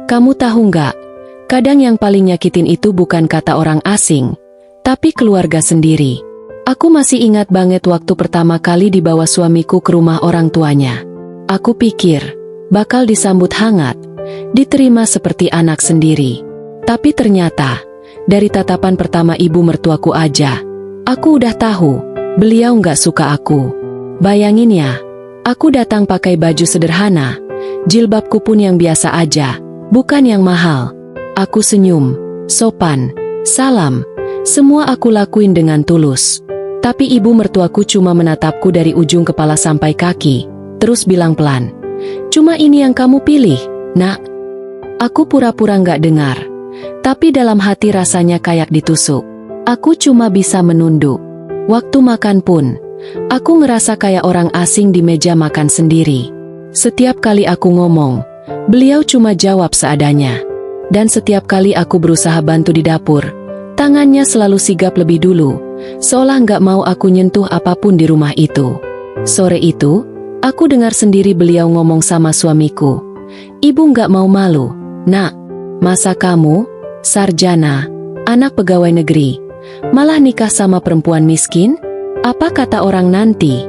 Kamu tahu nggak? Kadang yang paling nyakitin itu bukan kata orang asing, tapi keluarga sendiri. Aku masih ingat banget waktu pertama kali dibawa suamiku ke rumah orang tuanya. Aku pikir, bakal disambut hangat, diterima seperti anak sendiri. Tapi ternyata, dari tatapan pertama ibu mertuaku aja, aku udah tahu, beliau nggak suka aku. Bayangin ya, aku datang pakai baju sederhana, jilbabku pun yang biasa aja, bukan yang mahal. Aku senyum, sopan, salam, semua aku lakuin dengan tulus. Tapi ibu mertuaku cuma menatapku dari ujung kepala sampai kaki, terus bilang pelan, "Cuma ini yang kamu pilih, nak." Aku pura-pura nggak dengar, tapi dalam hati rasanya kayak ditusuk. Aku cuma bisa menunduk. Waktu makan pun, aku ngerasa kayak orang asing di meja makan sendiri. Setiap kali aku ngomong, beliau cuma jawab seadanya. Dan setiap kali aku berusaha bantu di dapur, tangannya selalu sigap lebih dulu, seolah nggak mau aku nyentuh apapun di rumah itu. Sore itu, aku dengar sendiri beliau ngomong sama suamiku, "Ibu nggak mau malu, nak. Masa kamu, sarjana, anak pegawai negeri, malah nikah sama perempuan miskin? Apa kata orang nanti?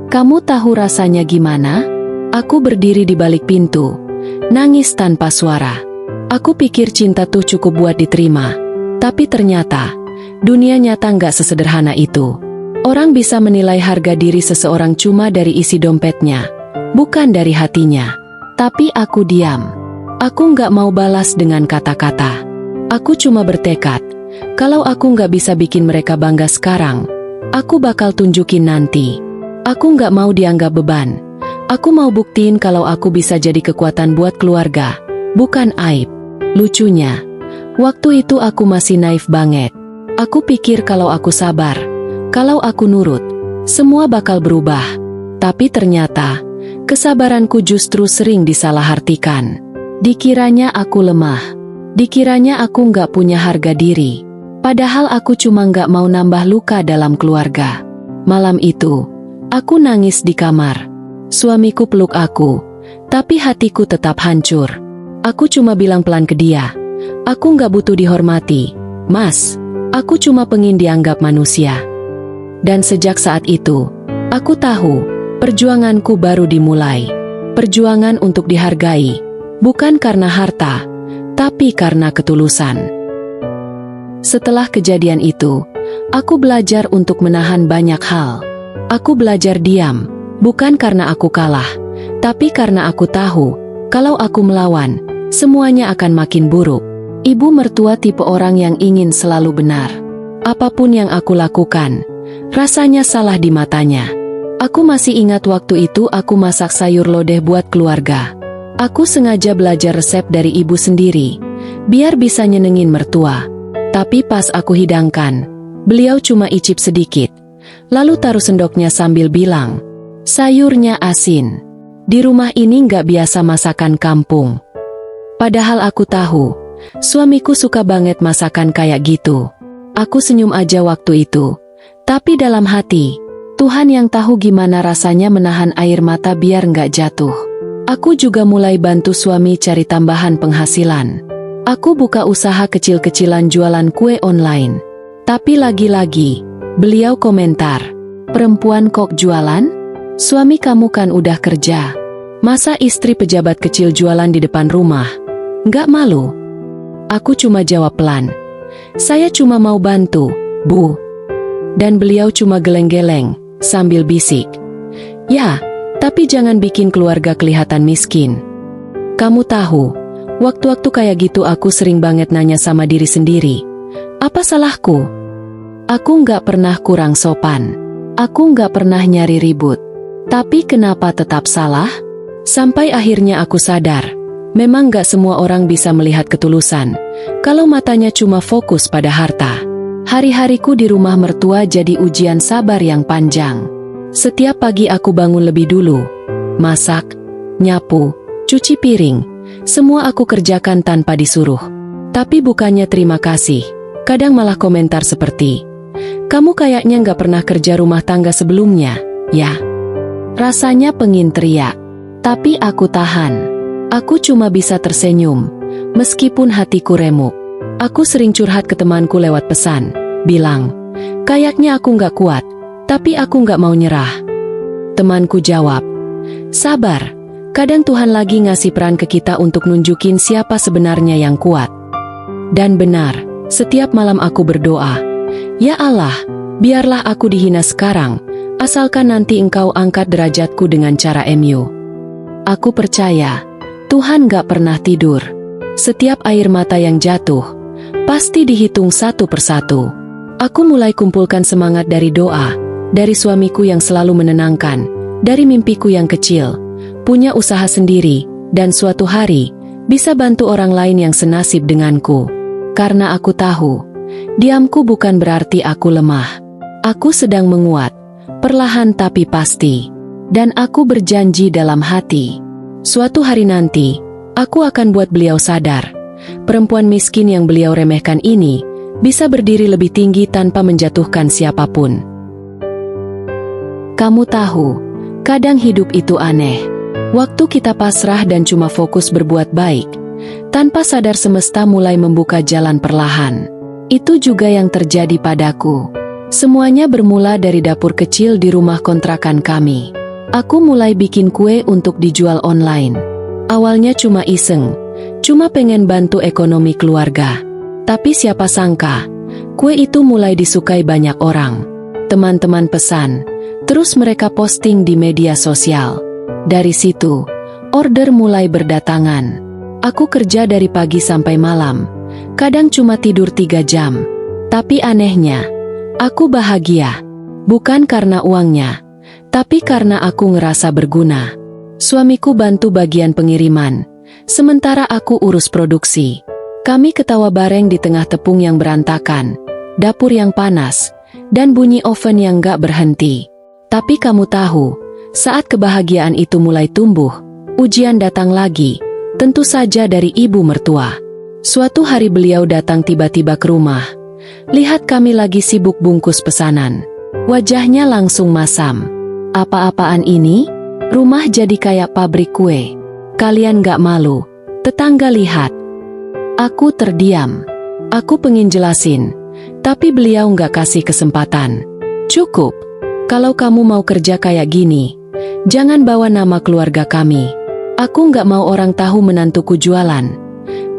Kamu tahu rasanya gimana?" Aku berdiri di balik pintu, nangis tanpa suara. Aku pikir cinta tuh cukup buat diterima, tapi ternyata dunia nyata nggak sesederhana itu. Orang bisa menilai harga diri seseorang cuma dari isi dompetnya, bukan dari hatinya. Tapi aku diam. Aku nggak mau balas dengan kata-kata. Aku cuma bertekad, kalau aku nggak bisa bikin mereka bangga sekarang, aku bakal tunjukin nanti. Aku nggak mau dianggap beban. Aku mau buktiin kalau aku bisa jadi kekuatan buat keluarga, bukan aib. Lucunya, waktu itu aku masih naif banget. Aku pikir kalau aku sabar, kalau aku nurut, semua bakal berubah. Tapi ternyata, kesabaranku justru sering disalahartikan. Dikiranya aku lemah, dikiranya aku nggak punya harga diri. Padahal aku cuma nggak mau nambah luka dalam keluarga. Malam itu, aku nangis di kamar. Suamiku peluk aku, tapi hatiku tetap hancur. Aku cuma bilang pelan ke dia, "Aku nggak butuh dihormati, Mas. Aku cuma pengen dianggap manusia." Dan sejak saat itu, aku tahu, perjuanganku baru dimulai. Perjuangan untuk dihargai, bukan karena harta, tapi karena ketulusan. Setelah kejadian itu, aku belajar untuk menahan banyak hal. Aku belajar diam, bukan karena aku kalah, tapi karena aku tahu, kalau aku melawan, semuanya akan makin buruk. Ibu mertua tipe orang yang ingin selalu benar. Apapun yang aku lakukan, rasanya salah di matanya. Aku masih ingat waktu itu aku masak sayur lodeh buat keluarga. Aku sengaja belajar resep dari ibu sendiri, biar bisa nyenengin mertua. Tapi pas aku hidangkan, beliau cuma icip sedikit, lalu taruh sendoknya sambil bilang, "Sayurnya asin. Di rumah ini nggak biasa masakan kampung." Padahal aku tahu, suamiku suka banget masakan kayak gitu. Aku senyum aja waktu itu. Tapi dalam hati, Tuhan yang tahu gimana rasanya menahan air mata biar nggak jatuh. Aku juga mulai bantu suami cari tambahan penghasilan. Aku buka usaha kecil-kecilan jualan kue online. Tapi lagi-lagi, beliau komentar, "Perempuan kok jualan? Suami kamu kan udah kerja. Masa istri pejabat kecil jualan di depan rumah? Nggak malu?" Aku cuma jawab pelan, "Saya cuma mau bantu, Bu." Dan beliau cuma geleng-geleng, sambil bisik, "Ya, tapi jangan bikin keluarga kelihatan miskin." Kamu tahu, waktu-waktu kayak gitu aku sering banget nanya sama diri sendiri, apa salahku? Aku nggak pernah kurang sopan. Aku nggak pernah nyari ribut. Tapi kenapa tetap salah? Sampai akhirnya aku sadar, memang gak semua orang bisa melihat ketulusan, kalau matanya cuma fokus pada harta. Hari-hariku di rumah mertua jadi ujian sabar yang panjang. Setiap pagi aku bangun lebih dulu. Masak, nyapu, cuci piring, semua aku kerjakan tanpa disuruh. Tapi bukannya terima kasih, kadang malah komentar seperti, "Kamu kayaknya gak pernah kerja rumah tangga sebelumnya, ya?" Rasanya pengen teriak, tapi aku tahan. Aku cuma bisa tersenyum, Meskipun hatiku remuk, aku sering curhat ke temanku lewat pesan, bilang, kayaknya aku nggak kuat, tapi aku nggak mau nyerah. Temanku jawab, sabar, kadang Tuhan lagi ngasih peran ke kita untuk nunjukin siapa sebenarnya yang kuat. Dan benar, setiap malam aku berdoa, ya Allah, biarlah aku dihina sekarang, asalkan nanti Engkau angkat derajatku dengan cara MU. Aku percaya, Tuhan gak pernah tidur. Setiap air mata yang jatuh, pasti dihitung satu persatu. Aku mulai kumpulkan semangat dari doa, dari suamiku yang selalu menenangkan, dari mimpiku yang kecil, punya usaha sendiri, dan suatu hari, bisa bantu orang lain yang senasib denganku. Karena aku tahu, diamku bukan berarti aku lemah. Aku sedang menguat, perlahan tapi pasti. Dan aku berjanji dalam hati, suatu hari nanti, aku akan buat beliau sadar. Perempuan miskin yang beliau remehkan ini, bisa berdiri lebih tinggi tanpa menjatuhkan siapapun. Kamu tahu, kadang hidup itu aneh. Waktu kita pasrah dan cuma fokus berbuat baik, tanpa sadar semesta mulai membuka jalan perlahan. Itu juga yang terjadi padaku. Semuanya bermula dari dapur kecil di rumah kontrakan kami. Aku mulai bikin kue untuk dijual online. Awalnya cuma iseng, cuma pengen bantu ekonomi keluarga. Tapi siapa sangka, kue itu mulai disukai banyak orang. Teman-teman pesan, terus mereka posting di media sosial. Dari situ, order mulai berdatangan. Aku kerja dari pagi sampai malam, kadang cuma tidur 3 jam. Tapi anehnya, aku bahagia. Bukan karena uangnya, tapi karena aku ngerasa berguna. Suamiku bantu bagian pengiriman, sementara aku urus produksi. Kami ketawa bareng di tengah tepung yang berantakan, dapur yang panas, dan bunyi oven yang gak berhenti. Tapi kamu tahu, saat kebahagiaan itu mulai tumbuh, ujian datang lagi, tentu saja dari ibu mertua. Suatu hari beliau datang tiba-tiba ke rumah. Lihat kami lagi sibuk bungkus pesanan. Wajahnya langsung masam. Apa-apaan ini? Rumah jadi kayak pabrik kue. Kalian gak malu? Tetangga lihat. Aku terdiam. Aku pengen jelasin, tapi beliau gak kasih kesempatan. Cukup. Kalau kamu mau kerja kayak gini, jangan bawa nama keluarga kami. Aku gak mau orang tahu menantuku jualan,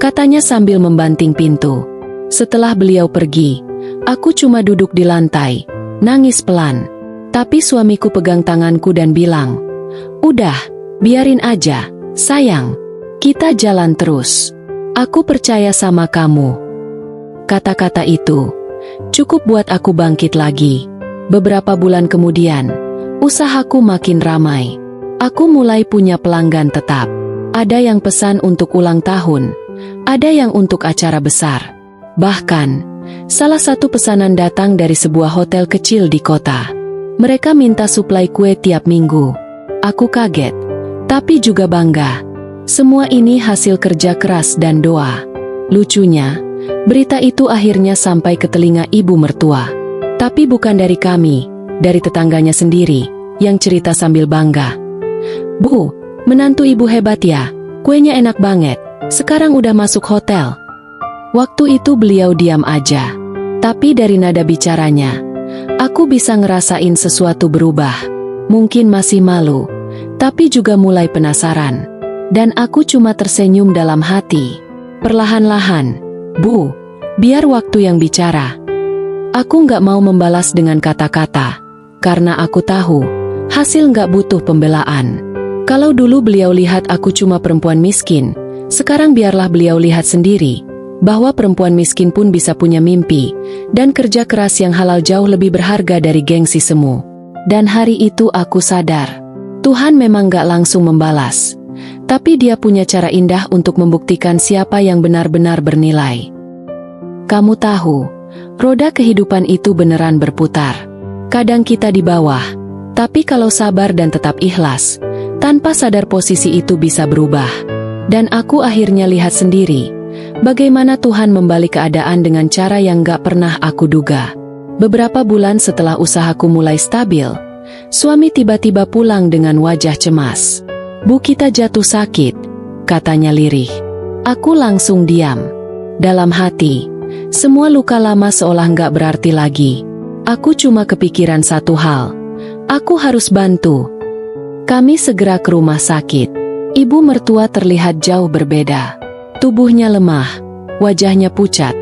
katanya sambil membanting pintu. Setelah beliau pergi, aku cuma duduk di lantai, nangis pelan. Tapi suamiku pegang tanganku dan bilang, udah, biarin aja, sayang. Kita jalan terus. Aku percaya sama kamu. Kata-kata itu cukup buat aku bangkit lagi. Beberapa bulan kemudian, usahaku makin ramai. Aku mulai punya pelanggan tetap. Ada yang pesan untuk ulang tahun, ada yang untuk acara besar. Bahkan, salah satu pesanan datang dari sebuah hotel kecil di kota. Mereka minta suplai kue tiap minggu. Aku kaget, tapi juga bangga. Semua ini hasil kerja keras dan doa. Lucunya, berita itu akhirnya sampai ke telinga ibu mertua. Tapi bukan dari kami, dari tetangganya sendiri, yang cerita sambil bangga. Bu, menantu ibu hebat ya, kuenya enak banget, sekarang udah masuk hotel. Waktu itu beliau diam aja. Tapi dari nada bicaranya, aku bisa ngerasain sesuatu berubah. Mungkin masih malu, tapi juga mulai penasaran. Dan aku cuma tersenyum dalam hati. Perlahan-lahan, Bu, biar waktu yang bicara. Aku nggak mau membalas dengan kata-kata, karena aku tahu, hasil nggak butuh pembelaan. Kalau dulu beliau lihat aku cuma perempuan miskin, sekarang biarlah beliau lihat sendiri, bahwa perempuan miskin pun bisa punya mimpi, dan kerja keras yang halal jauh lebih berharga dari gengsi semu. Dan hari itu aku sadar, Tuhan memang gak langsung membalas, tapi Dia punya cara indah untuk membuktikan siapa yang benar-benar bernilai. Kamu tahu, roda kehidupan itu beneran berputar. Kadang kita di bawah, tapi kalau sabar dan tetap ikhlas, tanpa sadar posisi itu bisa berubah. Dan aku akhirnya lihat sendiri, bagaimana Tuhan membalik keadaan dengan cara yang gak pernah aku duga. Beberapa bulan setelah usahaku mulai stabil, suami tiba-tiba pulang dengan wajah cemas. Bu, kita jatuh sakit, katanya lirih. Aku langsung diam. Dalam hati, semua luka lama seolah nggak berarti lagi. Aku cuma kepikiran satu hal. Aku harus bantu. Kami segera ke rumah sakit. Ibu mertua terlihat jauh berbeda. Tubuhnya lemah, wajahnya pucat,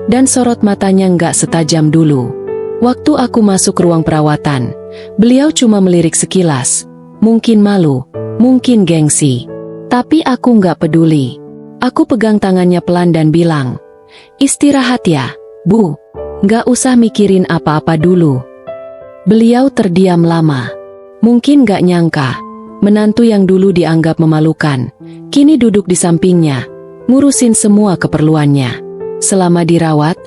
dan sorot matanya nggak setajam dulu. Waktu aku masuk ruang perawatan, beliau cuma melirik sekilas. Mungkin malu, mungkin gengsi. Tapi aku nggak peduli. Aku pegang tangannya pelan dan bilang, "Istirahat ya, Bu. Nggak usah mikirin apa-apa dulu." Beliau terdiam lama. Mungkin nggak nyangka, menantu yang dulu dianggap memalukan, kini duduk di sampingnya, ngurusin semua keperluannya. Selama dirawat,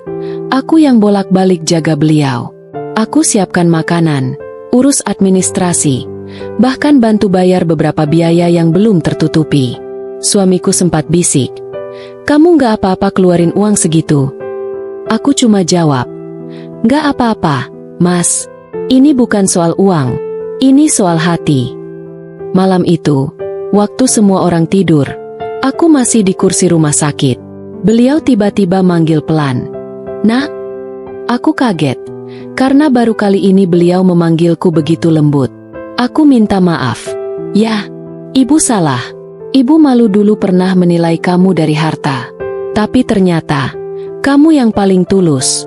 aku yang bolak-balik jaga beliau. Aku siapkan makanan, urus administrasi, bahkan bantu bayar beberapa biaya yang belum tertutupi. Suamiku sempat bisik, "Kamu nggak apa-apa keluarin uang segitu?" Aku cuma jawab, "Nggak apa-apa, Mas. Ini bukan soal uang, ini soal hati." Malam itu, waktu semua orang tidur, aku masih di kursi rumah sakit. Beliau tiba-tiba manggil pelan, "Nak." Aku kaget, karena baru kali ini beliau memanggilku begitu lembut. Aku minta maaf. "Ya, Ibu salah. Ibu malu dulu pernah menilai kamu dari harta. Tapi ternyata, kamu yang paling tulus."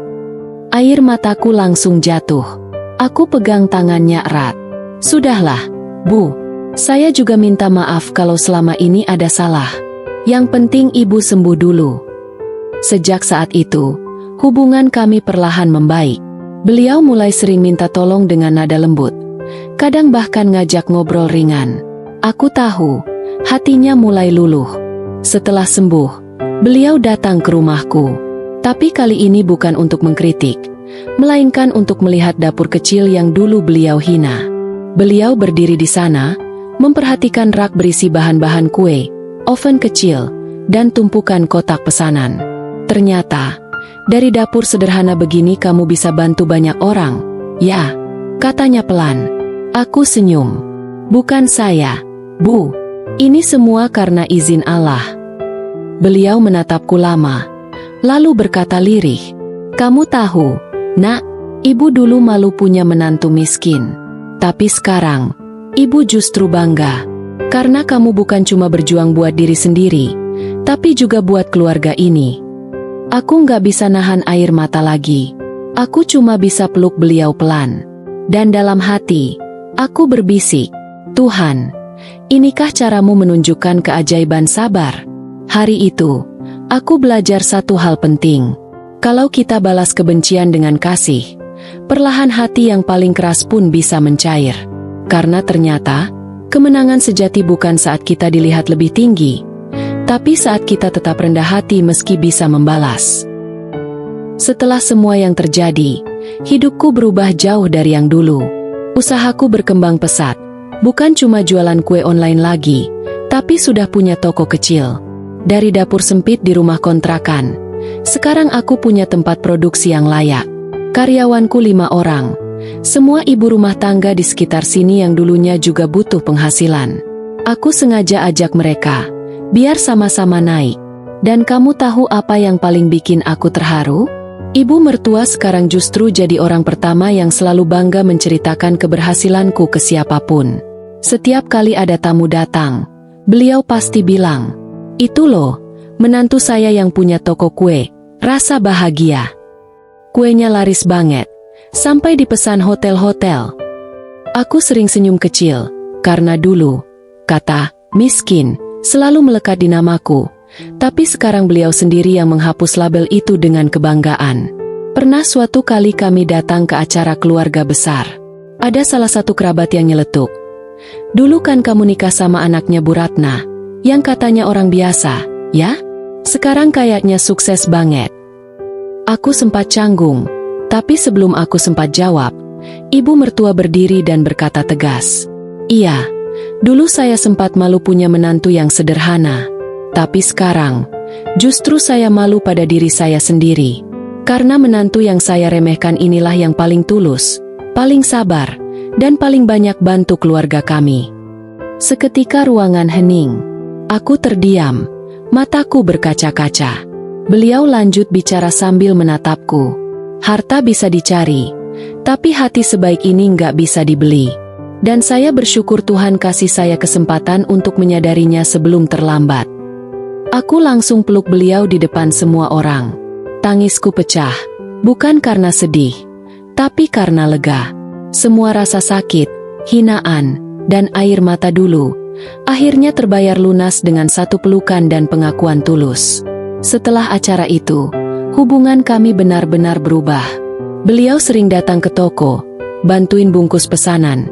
Air mataku langsung jatuh. Aku pegang tangannya erat. "Sudahlah, Bu. Saya juga minta maaf kalau selama ini ada salah. Yang penting Ibu sembuh dulu." Sejak saat itu, hubungan kami perlahan membaik. Beliau mulai sering minta tolong dengan nada lembut. Kadang bahkan ngajak ngobrol ringan. Aku tahu, hatinya mulai luluh. Setelah sembuh, beliau datang ke rumahku. Tapi kali ini bukan untuk mengkritik, melainkan untuk melihat dapur kecil yang dulu beliau hina. Beliau berdiri di sana, memperhatikan rak berisi bahan-bahan kue, oven kecil, dan tumpukan kotak pesanan. "Ternyata, dari dapur sederhana begini kamu bisa bantu banyak orang." "Ya," katanya pelan. Aku senyum. "Bukan saya, Bu. Ini semua karena izin Allah." Beliau menatapku lama, lalu berkata lirih, "Kamu tahu, Nak, Ibu dulu malu punya menantu miskin. Tapi sekarang, Ibu justru bangga. Karena kamu bukan cuma berjuang buat diri sendiri, tapi juga buat keluarga ini." Aku nggak bisa nahan air mata lagi. Aku cuma bisa peluk beliau pelan. Dan dalam hati, aku berbisik, "Tuhan, inikah caramu menunjukkan keajaiban sabar?" Hari itu, aku belajar satu hal penting. Kalau kita balas kebencian dengan kasih, perlahan hati yang paling keras pun bisa mencair. Karena ternyata, kemenangan sejati bukan saat kita dilihat lebih tinggi, tapi saat kita tetap rendah hati meski bisa membalas. Setelah semua yang terjadi, hidupku berubah jauh dari yang dulu. Usahaku berkembang pesat, bukan cuma jualan kue online lagi, tapi sudah punya toko kecil. Dari dapur sempit di rumah kontrakan, sekarang aku punya tempat produksi yang layak. Karyawanku 5 orang, semua ibu rumah tangga di sekitar sini yang dulunya juga butuh penghasilan. Aku sengaja ajak mereka, biar sama-sama naik. Dan kamu tahu apa yang paling bikin aku terharu? Ibu mertua sekarang justru jadi orang pertama yang selalu bangga menceritakan keberhasilanku ke siapapun. Setiap kali ada tamu datang, beliau pasti bilang, "Itu loh, menantu saya yang punya toko kue, rasa bahagia." Kuenya laris banget, sampai dipesan hotel-hotel. Aku sering senyum kecil, karena dulu, kata miskin selalu melekat di namaku. Tapi sekarang beliau sendiri yang menghapus label itu dengan kebanggaan. Pernah suatu kali kami datang ke acara keluarga besar. Ada salah satu kerabat yang nyeletuk, "Dulu kan kamu nikah sama anaknya Bu Ratna, yang katanya orang biasa, ya? Sekarang kayaknya sukses banget." Aku sempat canggung, tapi sebelum aku sempat jawab, ibu mertua berdiri dan berkata tegas, "Iya, dulu saya sempat malu punya menantu yang sederhana. Tapi sekarang, justru saya malu pada diri saya sendiri. Karena menantu yang saya remehkan inilah yang paling tulus, paling sabar, dan paling banyak bantu keluarga kami." Seketika ruangan hening. Aku terdiam, Mataku berkaca-kaca. Beliau lanjut bicara sambil menatapku. Harta bisa dicari, tapi hati sebaik ini nggak bisa dibeli. Dan saya bersyukur Tuhan kasih saya kesempatan untuk menyadarinya sebelum terlambat. Aku langsung peluk beliau di depan semua orang. Tangisku pecah, bukan karena sedih, tapi karena lega. Semua rasa sakit, hinaan, dan air mata dulu, akhirnya terbayar lunas dengan satu pelukan dan pengakuan tulus. Setelah acara itu, hubungan kami benar-benar berubah. Beliau sering datang ke toko, bantuin bungkus pesanan,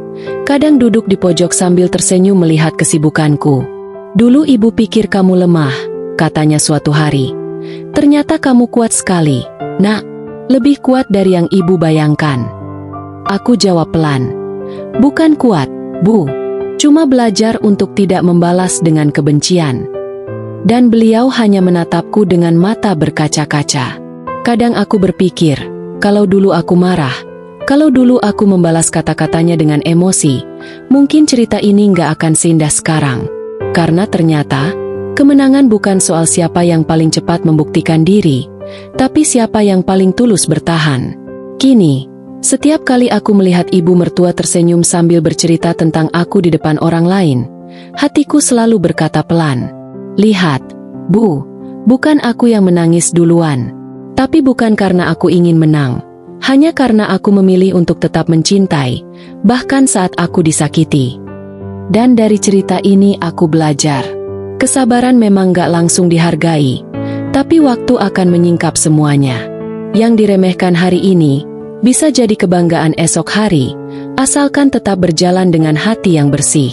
kadang duduk di pojok sambil tersenyum melihat kesibukanku. Dulu ibu pikir kamu lemah, katanya suatu hari. Ternyata kamu kuat sekali, nak, lebih kuat dari yang ibu bayangkan. Aku jawab pelan. Bukan kuat, Bu. Cuma belajar untuk tidak membalas dengan kebencian. Dan beliau hanya menatapku dengan mata berkaca-kaca. Kadang aku berpikir, kalau dulu aku marah, kalau dulu aku membalas kata-katanya dengan emosi, mungkin cerita ini nggak akan seindah sekarang. Karena ternyata, kemenangan bukan soal siapa yang paling cepat membuktikan diri, tapi siapa yang paling tulus bertahan. Kini, setiap kali aku melihat ibu mertua tersenyum sambil bercerita tentang aku di depan orang lain, hatiku selalu berkata pelan, "Lihat, Bu, bukan aku yang menangis duluan. Tapi bukan karena aku ingin menang, hanya karena aku memilih untuk tetap mencintai, bahkan saat aku disakiti." Dan dari cerita ini aku belajar, kesabaran memang gak langsung dihargai, tapi waktu akan menyingkap semuanya. Yang diremehkan hari ini, bisa jadi kebanggaan esok hari, asalkan tetap berjalan dengan hati yang bersih.